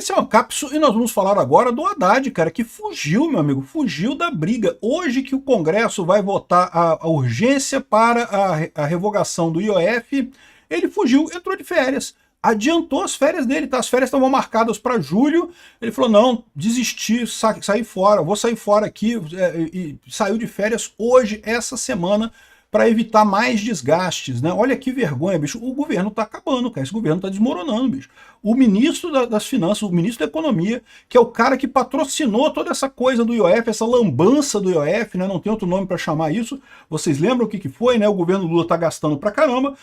Esse é o Ancapso e nós vamos falar agora do Haddad, cara, que fugiu, meu amigo, fugiu da briga. Hoje que o Congresso vai votar a urgência para a revogação do IOF, ele fugiu, entrou de férias. Adiantou as férias dele, tá? As férias estavam marcadas para julho, ele falou, não, desisti, saí fora, vou sair fora aqui, e saiu de férias hoje, essa semana, para evitar mais desgastes, né? Olha que vergonha, bicho. O governo está acabando, cara. Esse governo está desmoronando, bicho. O ministro das Finanças, o ministro da Economia, que é o cara que patrocinou toda essa coisa do IOF, essa lambança do IOF, né? Não tem outro nome para chamar isso. Vocês lembram o que foi, né? O governo Lula está gastando pra caramba,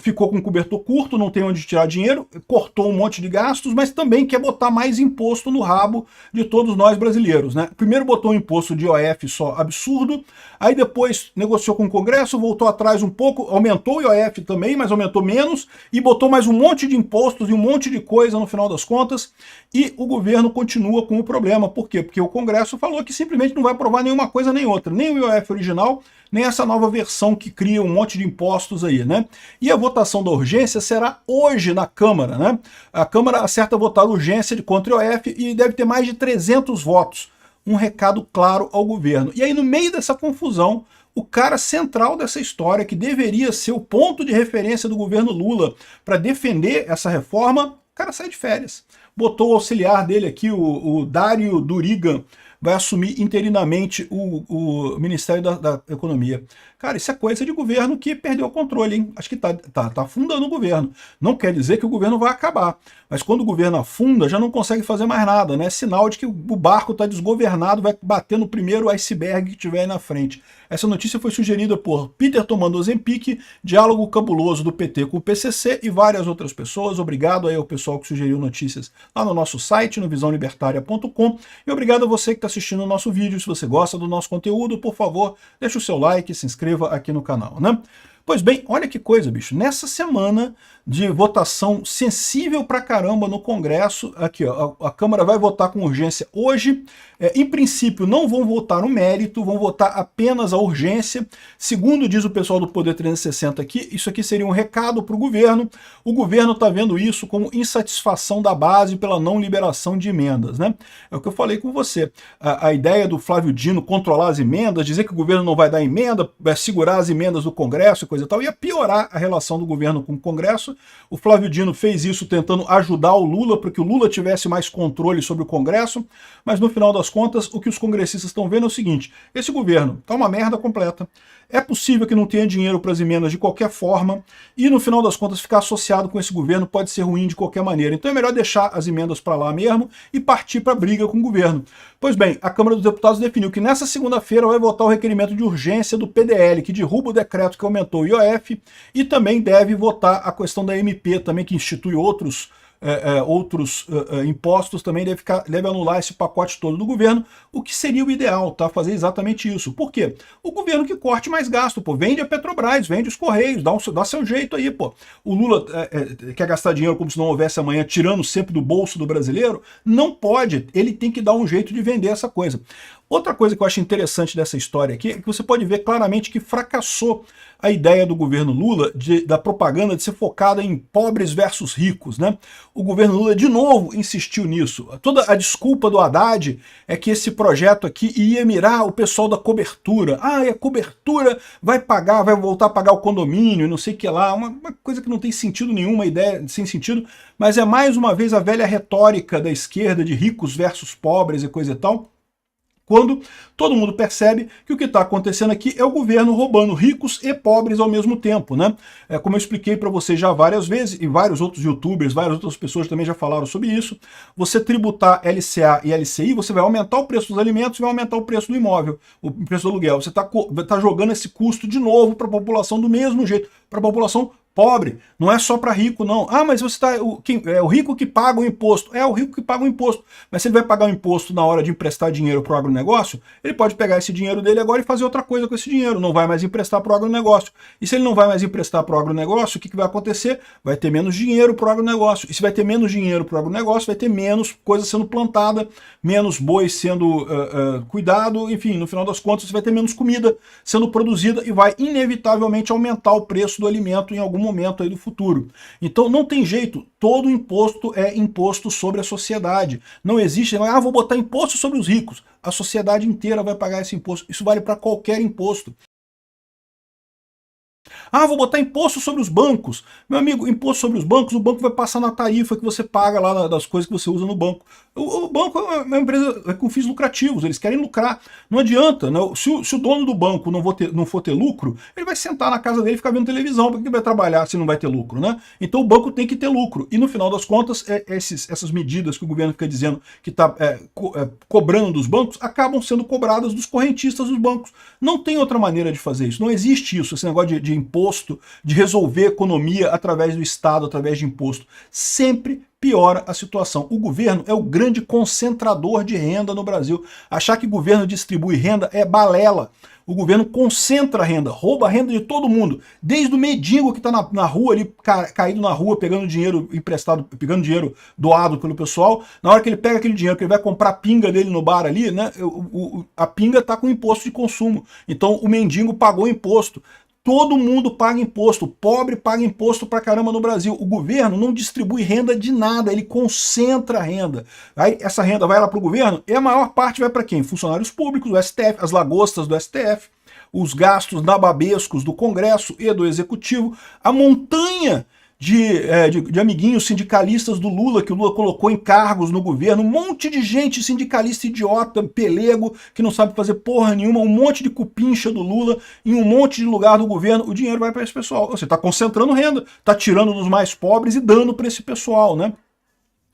ficou com cobertor curto, não tem onde tirar dinheiro, cortou um monte de gastos, mas também quer botar mais imposto no rabo de todos nós brasileiros, né? Primeiro botou um imposto de IOF só absurdo, aí depois negociou com o Congresso, voltou atrás um pouco, aumentou o IOF também, mas aumentou menos, e botou mais um monte de impostos e um monte de coisa no final das contas, e o governo continua com o problema. Por quê? Porque o Congresso falou que simplesmente não vai aprovar nenhuma coisa nem outra, nem o IOF original, nem essa nova versão que cria um monte de impostos aí, né? E a votação da urgência será hoje na Câmara, né? A Câmara acerta votar urgência contra o IOF e deve ter mais de 300 votos. Um recado claro ao governo. E aí, no meio dessa confusão, o cara central dessa história, que deveria ser o ponto de referência do governo Lula para defender essa reforma, o cara sai de férias. Botou o auxiliar dele aqui, o Dário Durigan, vai assumir interinamente o Ministério da Economia. Cara, isso é coisa de governo que perdeu o controle, hein? Acho que tá afundando o governo. Não quer dizer que o governo vai acabar, mas quando o governo afunda, já não consegue fazer mais nada, né? É sinal de que o barco está desgovernado, vai bater no primeiro iceberg que tiver aí na frente. Essa notícia foi sugerida por Peter tomando Ozempic, diálogo cabuloso do PT com o PCC e várias outras pessoas. Obrigado aí ao pessoal que sugeriu notícias lá no nosso site, no visãolibertaria.com, e obrigado a você que está assistindo o nosso vídeo. Se você gosta do nosso conteúdo, por favor, deixa o seu like, se inscreva aqui no canal, né? Pois bem, olha que coisa, bicho. Nessa semana de votação sensível pra caramba no Congresso, aqui, ó, a Câmara vai votar com urgência hoje. Em princípio, não vão votar no mérito, vão votar apenas a urgência. Segundo diz o pessoal do Poder 360 aqui, isso aqui seria um recado para o governo. O governo está vendo isso como insatisfação da base pela não liberação de emendas, né? É o que eu falei com você. A ideia do Flávio Dino controlar as emendas, dizer que o governo não vai dar emenda, vai segurar as emendas do Congresso e coisa e tal, ia piorar a relação do governo com o Congresso. O Flávio Dino fez isso tentando ajudar o Lula, para que o Lula tivesse mais controle sobre o Congresso, mas no final das contas, o que os congressistas estão vendo é o seguinte: esse governo tá uma merda completa, é possível que não tenha dinheiro para as emendas de qualquer forma, e no final das contas ficar associado com esse governo pode ser ruim de qualquer maneira. Então é melhor deixar as emendas para lá mesmo e partir para a briga com o governo. Pois bem, a Câmara dos Deputados definiu que nessa segunda-feira vai votar o requerimento de urgência do PDL, que derruba o decreto que aumentou o IOF, e também deve votar a questão da MP, também, que institui outros impostos, também deve anular esse pacote todo do governo, o que seria o ideal, tá? Fazer exatamente isso. Por quê? O governo que corte mais gasto, pô. Vende a Petrobras, vende os Correios, dá seu jeito aí, pô. O Lula quer gastar dinheiro como se não houvesse amanhã, tirando sempre do bolso do brasileiro? Não pode, ele tem que dar um jeito de vender essa coisa. Outra coisa que eu acho interessante dessa história aqui é que você pode ver claramente que fracassou a ideia do governo Lula da propaganda de ser focada em pobres versus ricos, né? O governo Lula de novo insistiu nisso. Toda a desculpa do Haddad é que esse projeto aqui ia mirar o pessoal da cobertura. Ah, e a cobertura vai voltar a pagar o condomínio, não sei o que lá, uma coisa que não tem sentido nenhum, uma ideia sem sentido, mas é mais uma vez a velha retórica da esquerda de ricos versus pobres e coisa e tal, quando todo mundo percebe que o que está acontecendo aqui é o governo roubando ricos e pobres ao mesmo tempo, né? Como eu expliquei para vocês já várias vezes, e vários outros youtubers, várias outras pessoas também já falaram sobre isso, você tributar LCA e LCI, você vai aumentar o preço dos alimentos e vai aumentar o preço do imóvel, o preço do aluguel. Você tá jogando esse custo de novo para a população do mesmo jeito, para a população pobre, não é só para rico, não. Ah, mas você é o rico que paga o imposto. É o rico que paga o imposto. Mas se ele vai pagar o imposto na hora de emprestar dinheiro para o agronegócio, ele pode pegar esse dinheiro dele agora e fazer outra coisa com esse dinheiro. Não vai mais emprestar para o agronegócio. E se ele não vai mais emprestar para o agronegócio, o que vai acontecer? Vai ter menos dinheiro para o agronegócio. E se vai ter menos dinheiro para o agronegócio, vai ter menos coisa sendo plantada, menos bois sendo cuidado. Enfim, no final das contas, você vai ter menos comida sendo produzida e vai inevitavelmente aumentar o preço do alimento em algum momento aí do futuro. Então não tem jeito, todo imposto é imposto sobre a sociedade. Não existe, vou botar imposto sobre os ricos. A sociedade inteira vai pagar esse imposto. Isso vale para qualquer imposto. Vou botar imposto sobre os bancos. Meu amigo, imposto sobre os bancos, o banco vai passar na tarifa que você paga lá das coisas que você usa no banco. O banco é uma empresa com fins lucrativos, eles querem lucrar. Não adianta, né? Se o dono do banco não for ter lucro, ele vai sentar na casa dele e ficar vendo televisão. Por que ele vai trabalhar se não vai ter lucro, né? Então o banco tem que ter lucro. E no final das contas, essas medidas que o governo fica dizendo que está cobrando dos bancos, acabam sendo cobradas dos correntistas dos bancos. Não tem outra maneira de fazer isso. Não existe isso, esse negócio de imposto, de resolver a economia através do Estado, através de imposto. Sempre piora a situação. O governo é o grande concentrador de renda no Brasil. Achar que o governo distribui renda é balela. O governo concentra a renda, rouba a renda de todo mundo, desde o mendigo que está na rua, ali, caído na rua, pegando dinheiro emprestado, pegando dinheiro doado pelo pessoal. Na hora que ele pega aquele dinheiro, que ele vai comprar a pinga dele no bar ali, né, a pinga está com imposto de consumo. Então o mendigo pagou imposto. Todo mundo paga imposto, o pobre paga imposto pra caramba no Brasil. O governo não distribui renda de nada, ele concentra a renda. Aí essa renda vai lá pro governo e a maior parte vai para quem? Funcionários públicos, do STF, as lagostas do STF, os gastos nababescos do Congresso e do Executivo, a montanha de amiguinhos sindicalistas do Lula, que o Lula colocou em cargos no governo, um monte de gente sindicalista idiota, pelego, que não sabe fazer porra nenhuma, um monte de cupincha do Lula em um monte de lugar do governo, o dinheiro vai para esse pessoal. Você está concentrando renda, está tirando dos mais pobres e dando para esse pessoal, né?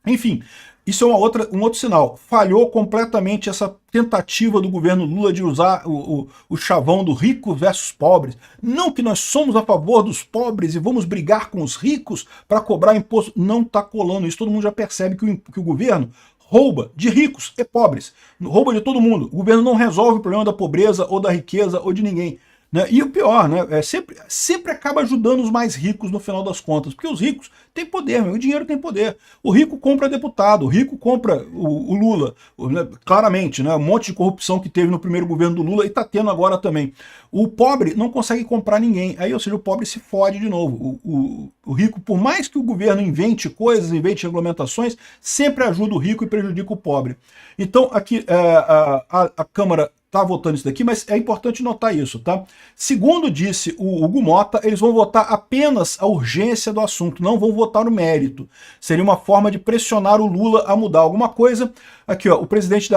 Enfim, isso é um outro sinal. Falhou completamente essa tentativa do governo Lula de usar o chavão do rico versus pobres. Não que nós somos a favor dos pobres e vamos brigar com os ricos para cobrar imposto. Não está colando isso. Todo mundo já percebe que o governo rouba de ricos e pobres. Rouba de todo mundo. O governo não resolve o problema da pobreza ou da riqueza ou de ninguém. Né? E o pior, né, sempre acaba ajudando os mais ricos no final das contas, porque os ricos têm poder, o dinheiro tem poder. O rico compra deputado, o rico compra o Lula, né, claramente, né, um monte de corrupção que teve no primeiro governo do Lula e está tendo agora também. O pobre não consegue comprar ninguém, aí, ou seja, o pobre se fode de novo. O rico, por mais que o governo invente coisas, invente regulamentações, sempre ajuda o rico e prejudica o pobre. Então, aqui a Câmara está votando isso daqui, mas é importante notar isso, tá? Segundo disse o Hugo Mota, eles vão votar apenas a urgência do assunto, não vão votar o mérito. Seria uma forma de pressionar o Lula a mudar alguma coisa. Aqui, ó, o presidente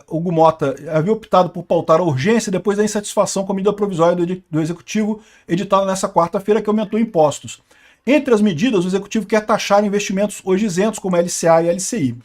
Hugo Mota havia optado por pautar a urgência depois da insatisfação com a medida provisória do Executivo editada nessa quarta-feira, que aumentou impostos. Entre as medidas, o Executivo quer taxar investimentos hoje isentos, como a LCA e a LCI.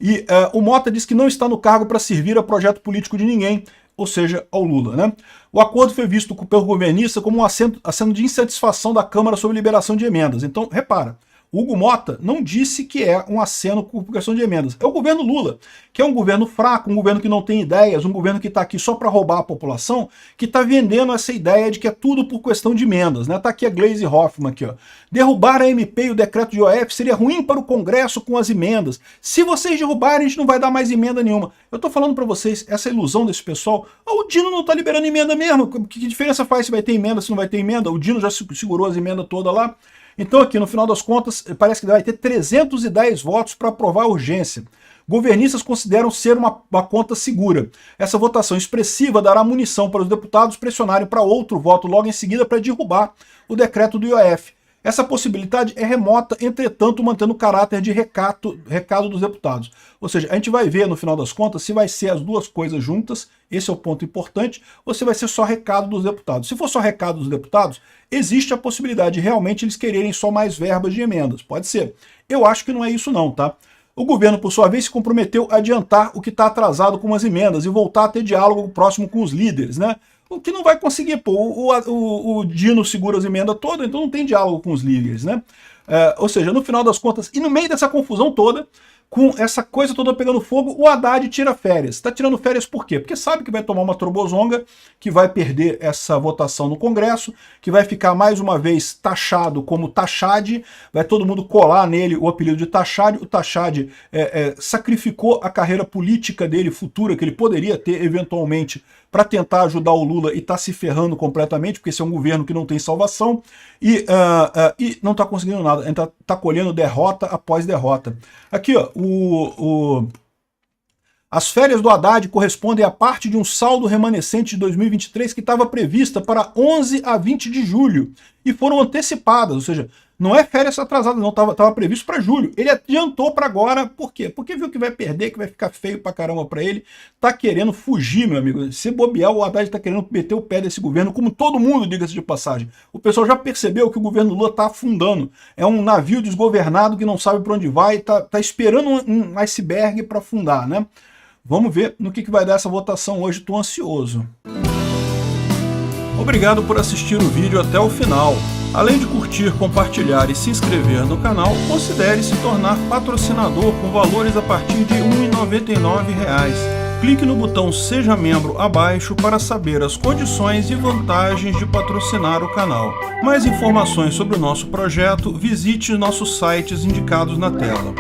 E o Mota diz que não está no cargo para servir a projeto político de ninguém, ou seja, ao Lula, né? O acordo foi visto pelo governista como um aceno de insatisfação da Câmara sobre liberação de emendas. Então, repara, o Hugo Mota não disse que é um aceno com publicação de emendas. É o governo Lula, que é um governo fraco, um governo que não tem ideias, um governo que está aqui só para roubar a população, que está vendendo essa ideia de que é tudo por questão de emendas, né? Tá aqui a Gleisi Hoffmann aqui, ó. Derrubar a MP e o decreto de IOF seria ruim para o Congresso com as emendas. Se vocês derrubarem, a gente não vai dar mais emenda nenhuma. Eu tô falando para vocês, essa ilusão desse pessoal, o Dino não tá liberando emenda mesmo. Que diferença faz se vai ter emenda, se não vai ter emenda? O Dino já segurou as emendas todas lá. Então aqui, no final das contas, parece que vai ter 310 votos para aprovar a urgência. Governistas consideram ser uma conta segura. Essa votação expressiva dará munição para os deputados pressionarem para outro voto logo em seguida para derrubar o decreto do IOF. Essa possibilidade é remota, entretanto, mantendo o caráter de recado dos deputados. Ou seja, a gente vai ver, no final das contas, se vai ser as duas coisas juntas, esse é o ponto importante, ou se vai ser só recado dos deputados. Se for só recado dos deputados, existe a possibilidade de realmente eles quererem só mais verbas de emendas. Pode ser. Eu acho que não é isso não, tá? O governo, por sua vez, se comprometeu a adiantar o que está atrasado com as emendas e voltar a ter diálogo próximo com os líderes, né? O que não vai conseguir, pô, o Dino segura as emendas todas, então não tem diálogo com os líderes, né? Ou seja, no final das contas, e no meio dessa confusão toda, com essa coisa toda pegando fogo, o Haddad tira férias. Está tirando férias por quê? Porque sabe que vai tomar uma trobozonga, que vai perder essa votação no Congresso, que vai ficar mais uma vez taxado como Taxade, vai todo mundo colar nele o apelido de Taxade. O Taxade sacrificou a carreira política dele futura, que ele poderia ter eventualmente, para tentar ajudar o Lula, e está se ferrando completamente, porque esse é um governo que não tem salvação, e não está conseguindo nada, está colhendo derrota após derrota. Aqui, ó, as férias do Haddad correspondem a parte de um saldo remanescente de 2023 que estava prevista para 11 a 20 de julho, e foram antecipadas, ou seja, não é férias atrasadas, não, estava previsto para julho. Ele adiantou para agora, por quê? Porque viu que vai perder, que vai ficar feio pra caramba para ele, tá querendo fugir, meu amigo. Se bobear, o Haddad tá querendo meter o pé desse governo, como todo mundo, diga-se de passagem. O pessoal já percebeu que o governo Lula tá afundando. É um navio desgovernado que não sabe para onde vai, tá esperando um iceberg para afundar, né? Vamos ver no que vai dar essa votação hoje, tô ansioso. Obrigado por assistir o vídeo até o final. Além de curtir, compartilhar e se inscrever no canal, considere se tornar patrocinador com valores a partir de R$ 1,99. Clique no botão Seja Membro abaixo para saber as condições e vantagens de patrocinar o canal. Mais informações sobre o nosso projeto, visite nossos sites indicados na tela.